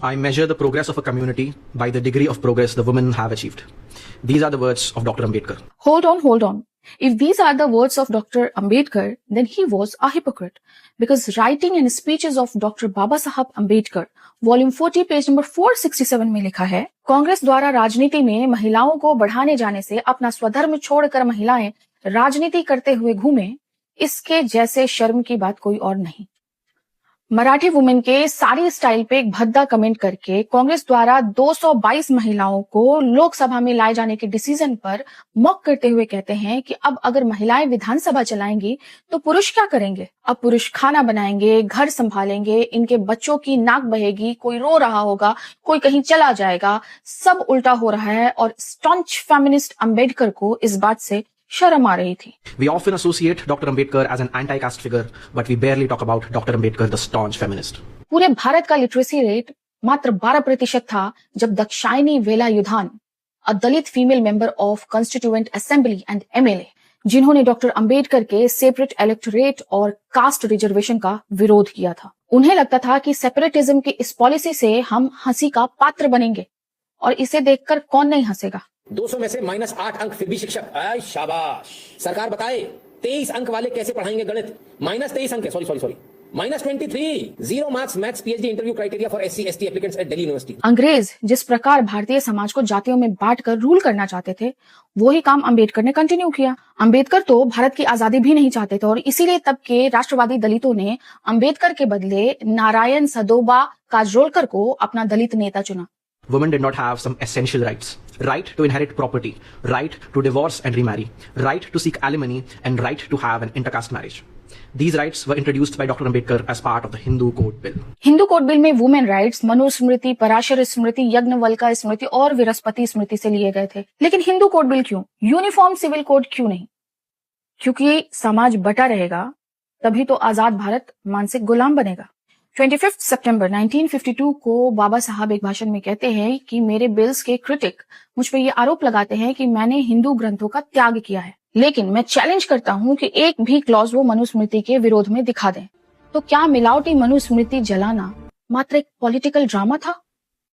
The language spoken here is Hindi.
I measure the progress of a community by the degree of progress the women have achieved. These are the words of Dr. Ambedkar. Hold on. If these are the words of Dr. Ambedkar, then he was a hypocrite. Because writing and speeches of Dr. Baba Sahab Ambedkar, volume 40, page number 467 में लिखा है, कांग्रेस द्वारा राजनीति में महिलाओं को बढ़ाने जाने से अपना स्वधर्म छोड़कर महिलाएं राजनीति करते हुए घूमे, इसके जैसे शर्म की बात कोई और नहीं। मराठी वुमेन के साड़ी स्टाइल पे एक भद्दा कमेंट करके कांग्रेस द्वारा 222 महिलाओं को लोकसभा में लाए जाने के डिसीजन पर मॉक करते हुए कहते हैं कि अब अगर महिलाएं विधानसभा चलाएंगी तो पुरुष क्या करेंगे? अब पुरुष खाना बनाएंगे, घर संभालेंगे, इनके बच्चों की नाक बहेगी, कोई रो रहा होगा, कोई कहीं चला जाएगा, सब उल्टा हो रहा है। और स्टॉन्च फेमिनिस्ट अंबेडकर को इस बात से शर्म आ रही थी। We often associate Dr. Ambedkar as an anti-caste figure, but we barely talk about Dr. Ambedkar, the staunch feminist. पूरे भारत का लिटरेसी रेट मात्र 12% था जब Dakshayani Velayudhan, a Dalit female member of constituent assembly and MLA, जिन्होंने डॉक्टर अंबेडकर के सेपरेट इलेक्टोरेट और कास्ट रिजर्वेशन का विरोध किया था, उन्हें लगता था कि सेपरेटिज्म की इस पॉलिसी से हम हंसी का पात्र बनेंगे और इसे देखकर कौन नहीं हंसेगा। 200 में से -8 अंक फिर भी शिक्षक। आय शाबाश। सरकार बताए 23 अंक वाले कैसे पढ़ाएंगे गणित? -23 अंक है, sorry -23, 0 marks maths PhD interview criteria for SC ST applicants at Delhi University. अंग्रेज जिस प्रकार भारतीय समाज को जातियों में बांटकर रूल करना चाहते थे, वही काम अंबेडकर ने कंटिन्यू किया। अंबेडकर तो भारत की आजादी भी नहीं चाहते थे और इसीलिए तब के राष्ट्रवादी दलितों ने अंबेडकर के बदले नारायण सदोबा काजरोलकर को अपना दलित नेता चुना। Women did not have some essential rights. Right to inherit property, right to divorce and remarry, right to seek alimony, and right to have an intercaste marriage. These rights were introduced by Dr. Ambedkar as part of the Hindu Code Bill. Hindu code bill में वुमेन राइट्स मनुस्मृति, पराशर स्मृति, यज्ञवल्क्य स्मृति और विरस्पति स्मृति से लिए गए थे। लेकिन हिंदू कोड बिल क्यों? यूनिफॉर्म सिविल कोड क्यों नहीं? क्योंकि समाज बटा रहेगा, तभी तो आजाद भारत मानसिक गुलाम बनेगा। 25 सितंबर 1952 को बाबा साहब एक भाषण में कहते हैं कि मेरे बिल्स के क्रिटिक मुझ पर ये आरोप लगाते हैं कि मैंने हिंदू ग्रंथों का त्याग किया है, लेकिन मैं चैलेंज करता हूं कि एक भी क्लॉज वो मनुस्मृति के विरोध में दिखा दें। तो क्या मिलावटी मनुस्मृति जलाना मात्र एक पॉलिटिकल ड्रामा था?